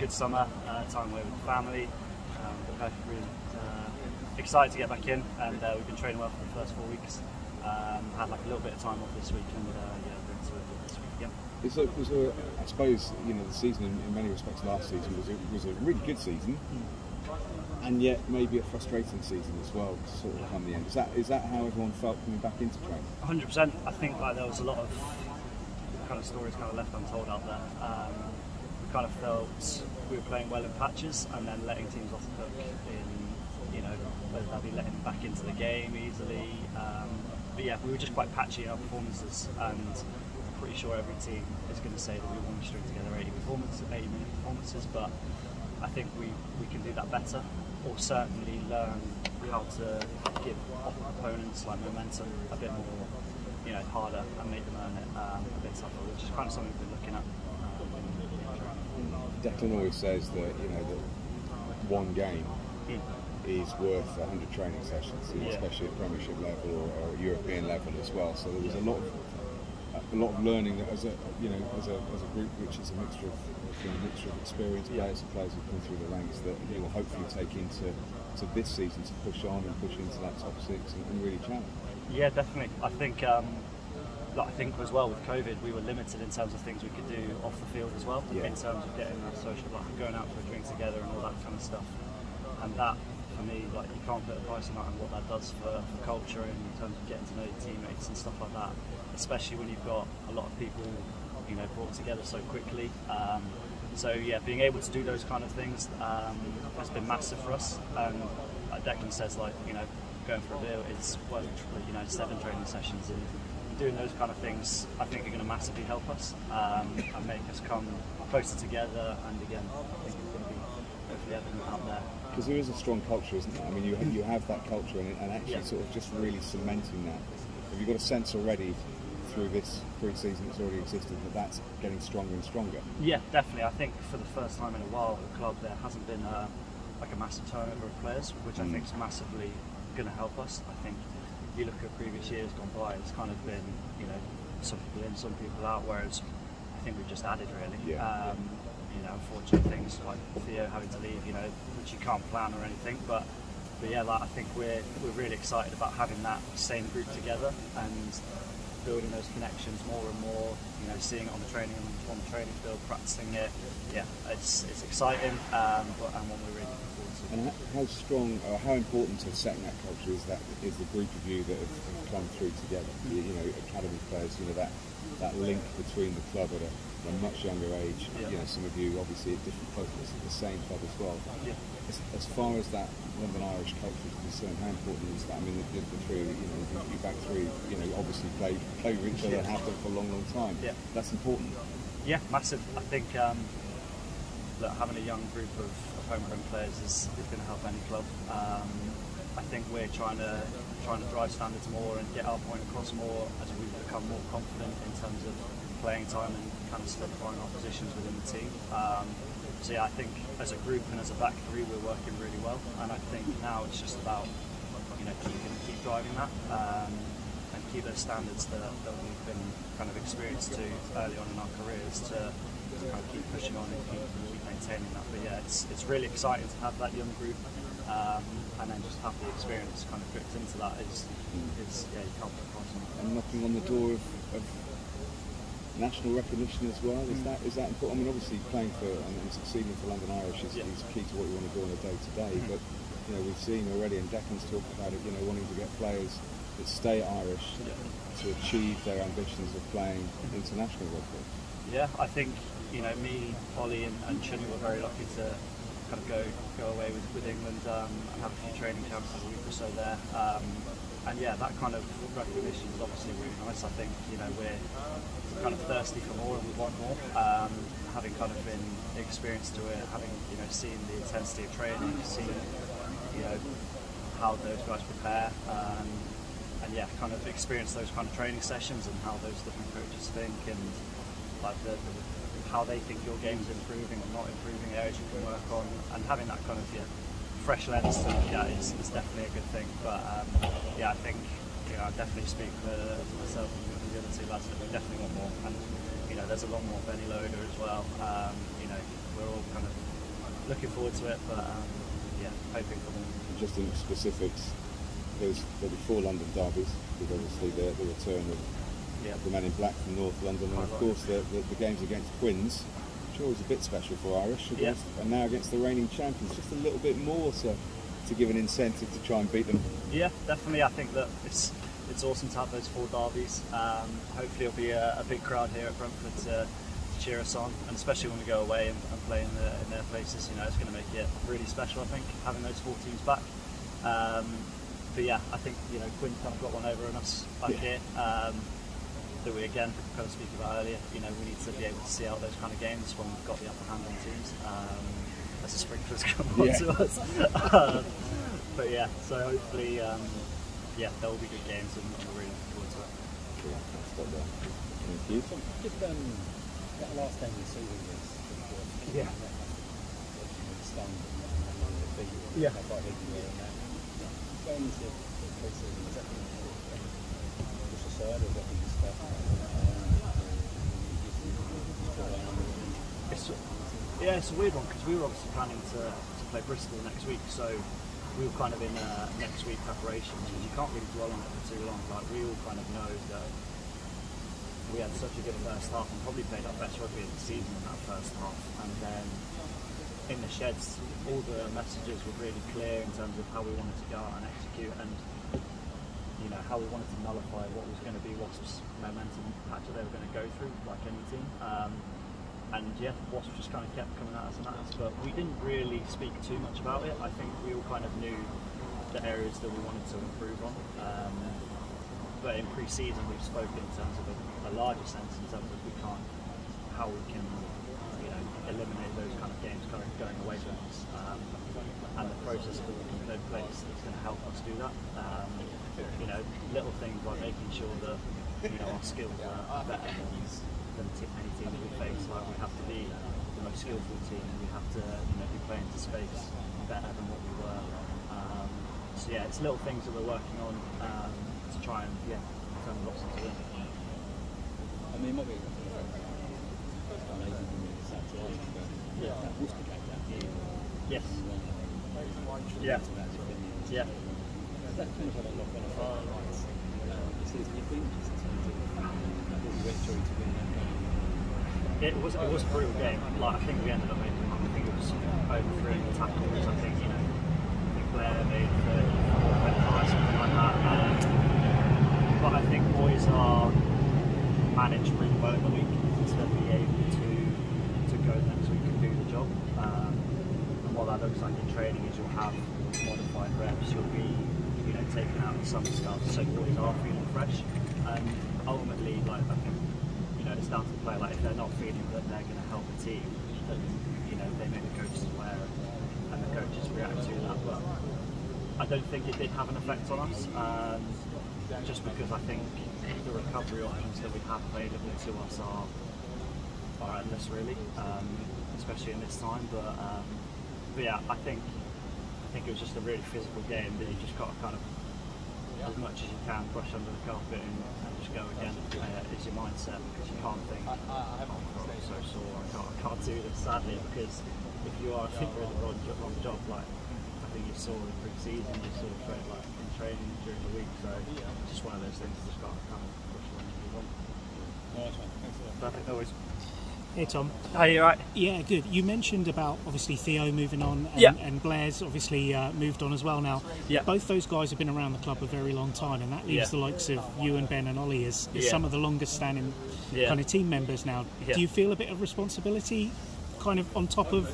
good summer, time away with the family. But really excited to get back in, and we've been training well for the first 4 weeks. Had like a little bit of time off this week, and yeah, we're into it this week. Yeah. I suppose the season in many respects last season was a really good season, and yet maybe a frustrating season as well, sort of come the end. Is that how everyone felt coming back into training? 100%. I think like there was a lot of kind of stories kind of left untold out there. We kind of felt we were playing well in patches and then letting teams off the hook in, whether that be letting them back into the game easily. But yeah, we were just quite patchy in our performances, and I'm pretty sure every team is going to say that we want to string together 80-minute performances, but I think we can do that better, or certainly learn how to give opponents like momentum a bit more, harder, and make them earn it a bit tougher, which is kind of something we've been looking at. Declan always says that that one game is worth 100 training sessions, especially at Premiership level or European level as well. So there was a lot of learning that as a group, which is a mixture of experienced players and players who've come through the ranks, that he will hopefully take into this season to push on and push into that top six and really challenge. Yeah, definitely. I think as well with COVID, we were limited in terms of things we could do off the field as well, in terms of getting that social, like going out for a drink together and all that kind of stuff. And that, for me, like you can't put a price on that and what that does for culture in terms of getting to know your teammates and stuff like that. Especially when you've got a lot of people, brought together so quickly. So yeah, being able to do those kind of things has been massive for us. And like Declan says, going for a beer is 7 training sessions, and doing those kind of things I think are going to massively help us and make us come closer together. And again, I think it's going to be hopefully evident out there. Because there is a strong culture, isn't there? I mean, you have that culture, and actually sort of just really cementing that. Have you got a sense already through this pre-season that's already existed that's getting stronger and stronger? Yeah, definitely. I think for the first time in a while at the club there hasn't been a massive turnover of players, which I think is massively going to help us. I think if you look at previous years gone by, it's kind of been some people in, some people out, whereas I think we've just added really. Unfortunate things like Theo having to leave, which you can't plan or anything, but yeah, I think we're really excited about having that same group together and building those connections more and more. Seeing it on the training field, practicing it. Yeah, it's exciting, and one we're really looking forward to. And how strong or how important to setting that culture is the group of you that have come through together? Academy players. That link between the club at a much younger age. Some of you obviously at different clubs, at the same club as well. Yeah. As far as that London Irish culture is concerned, how important is that? I mean, the three, you back three, obviously play with each other and have done for a long, long time. Yeah. That's important. Yeah, massive. I think that having a young group of homegrown players is going to help any club. I think we're trying to drive standards more and get our point across more as we become more confident in terms of playing time and kind of solidifying our positions within the team. So yeah, I think as a group and as a back three we're working really well, and I think now it's just about keep driving that and keep those standards that we've been kind of experienced to early on in our careers to kind of keep pushing on and keep maintaining that. But yeah, it's really exciting to have that young group, and then just have the experience kind of gripped into that is you can't put a price on it. And knocking on the door of national recognition as well, is that important? I mean, obviously playing for and succeeding for London Irish is key to what you want to do on a day-to-day, but we've seen already, and Declan's talked about it, wanting to get players that stay Irish to achieve their ambitions of playing international rugby. Yeah, I think me, Ollie and Chunny were very lucky to kind of go away with England and have a few training camps for a week or so there. And yeah, that kind of recognition is obviously really nice. I think we're kind of thirsty for more and we want more. Having kind of been experienced to it, having seen the intensity of training, seen how those guys prepare, and yeah, kind of experience those kind of training sessions and how those different coaches think and like how they think your game's improving or not improving, areas you can work on, and having that kind of fresh lens to look at is definitely a good thing. But yeah, I think I definitely speak for myself and the other two lads that we definitely want more. And there's a lot more Benny Loader as well. We're all kind of looking forward to it, but yeah, hoping for them. Just in specifics, there'll be 4 London derbies, with obviously the return of the Man in Black from North London, and of course the games against Quins, which are always a bit special for Irish, and now against the reigning champions, just a little bit more to give an incentive to try and beat them. Yeah, definitely. I think that it's awesome to have those 4 derbies. Hopefully it'll be a big crowd here at Brentford to cheer us on, and especially when we go away and play in their places, you know, it's going to make it really special, I think, having those 4 teams back. But yeah, I think, you know, Quinn kind of got one over on us back here. That we again kind of speak about earlier. You know, we need to be able to see out those kind of games when we've got the upper hand on teams. As the sprinklers come on to us. But yeah, so hopefully, yeah, there will be good games, and we're really looking forward to it. Cool. Stop there. Thank you. Just that last game of the season was yeah. Stunned yeah. Going into pre-season, is that push aside, or is that just stuff? It's a weird one, because we were obviously planning to play Bristol next week, so we were kind of in next week preparations, because you can't really dwell on it for too long. Like, we all kind of know that we had such a good first half and probably played our best rugby of the season in that first half, and then in the sheds all the messages were really clear in terms of how we wanted to go out and execute, and you know, how we wanted to nullify what was going to be Wasps' momentum patch that they were going to go through, like any team. And yeah, Wasps just kind of kept coming at us and at us, but we didn't really speak too much about it. I think we all kind of knew the areas that we wanted to improve on. But in pre-season, we've spoken in terms of a larger sense, in terms of how we can, you know, eliminate those kind of games going away from us, and the process that we can put in place that's going to help us do that. You know, little things like making sure that, you know, our skills are better than any team that we face. Like, we have to be the most skillful team, and we have to, you know, be playing to space better than what we were. So yeah, it's little things that we're working on to try and turn the losses into win. I mean, what we amazing thing is that Worcester came down here. Yes. Yeah. Yeah. That kind of had a knock-on effect. You think just in terms of what we went through to win that game? It was a brutal game. Like, I think we ended up making, I think it was over 300 tackles. I think, you know, Blair made 34, 25, something like that. But I think boys are managed really well in the week to be able to go next week and do the job. And what that looks like in training is you'll have modified reps, you'll be, you know, taking out some stuff, so boys are feeling fresh. And ultimately, like, I think, you know, it's down to the player. Like, if they're not feeling that they're going to help the team, then, you know, they make the coaches aware, and the coaches react to that. But I don't think it did have an effect on us, just because I think the recovery options that we have available to us are endless, really, especially in this time. But yeah, I think it was just a really physical game that you just got to kind of, as much as you can, brush under the carpet and just go again. Is your mindset, because you can't think, oh, I'm so sore, I can't do this, sadly, because if you are, I think you're in the wrong job. Like, I think you saw in pre-season, you saw like in training during the week, so it's just one of those things you just got to kind of push on and move on. Nice one, thanks a lot. Perfect, always. Hey Tom. Hi, you right? Yeah, good. You mentioned about obviously Theo moving on, and Blair's obviously moved on as well now. Yeah. Both those guys have been around the club a very long time, and that leaves the likes of you and Ben and Ollie as some of the longest standing kind of team members now. Do you feel a bit of responsibility kind of on top of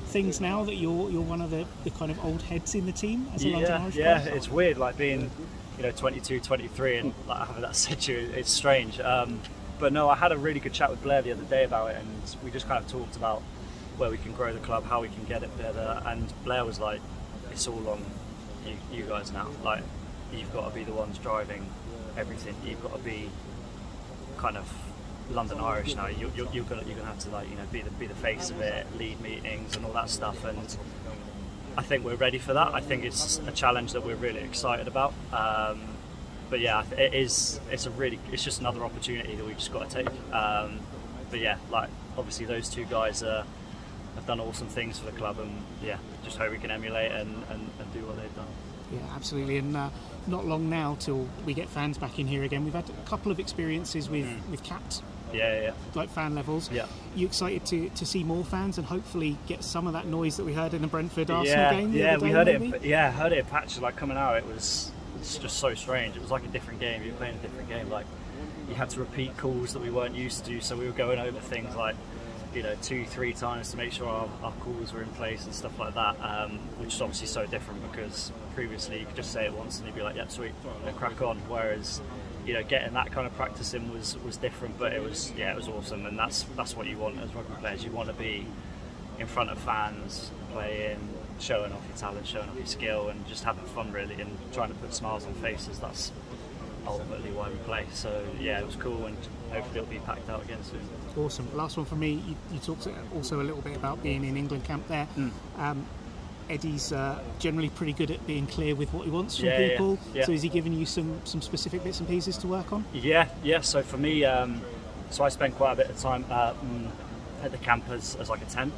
things now that you're one of the kind of old heads in the team as a London Irish player? It's weird, like being, you know, 22, 23 and like having that situation. It's strange. But no, I had a really good chat with Blair the other day about it, and we just kind of talked about where we can grow the club, how we can get it better, and Blair was like, it's all on you guys now. Like, you've got to be the ones driving everything. You've got to be kind of London Irish now. You're gonna have to, like, you know, be the face of it, lead meetings and all that stuff, and I think we're ready for that. I think it's a challenge that we're really excited about. But yeah, it's just another opportunity that we've just got to take. But yeah, like, obviously those two guys are have done awesome things for the club, and yeah, just hope we can emulate and do what they've done. Yeah, absolutely. And not long now till we get fans back in here again. We've had a couple of experiences with capped, like fan levels. Yeah. You excited to see more fans and hopefully get some of that noise that we heard in the Brentford Arsenal game? Yeah, we heard maybe? it. Heard it in patches. Like coming out, it's just so strange. It was like a different game. You were playing a different game. Like you had to repeat calls that we weren't used to. So we were going over things like, you know, 2-3 times to make sure our calls were in place and stuff like that, which is obviously so different because previously you could just say it once and you'd be like, yep, sweet, and crack on. Whereas, you know, getting that kind of practice in was different, but it was awesome, and that's what you want as rugby players. You want to be in front of fans, playing, showing off your talent, showing off your skill, and just having fun really, and trying to put smiles on faces. That's ultimately why we play. So yeah, it was cool, and hopefully it'll be packed out again soon. Awesome. Last one from me. You talked also a little bit about being in England camp there. Eddie's generally pretty good at being clear with what he wants from people. Yeah. So is he giving you some specific bits and pieces to work on? Yeah. So for me, so I spent quite a bit of time at the camp as like a 10.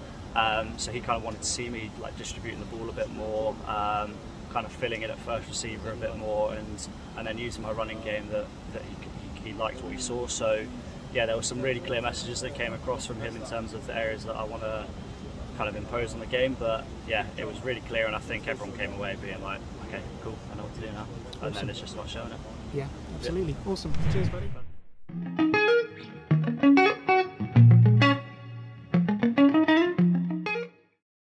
So he kind of wanted to see me like distributing the ball a bit more, kind of filling it at first receiver a bit more, and then using my running game that he liked what he saw. So yeah, there were some really clear messages that came across from him in terms of the areas that I want to kind of impose on the game. But yeah, it was really clear, and I think everyone came away being like, okay, cool, I know what to do now. And then it's just about showing it. Yeah, absolutely. Awesome. Cheers, buddy.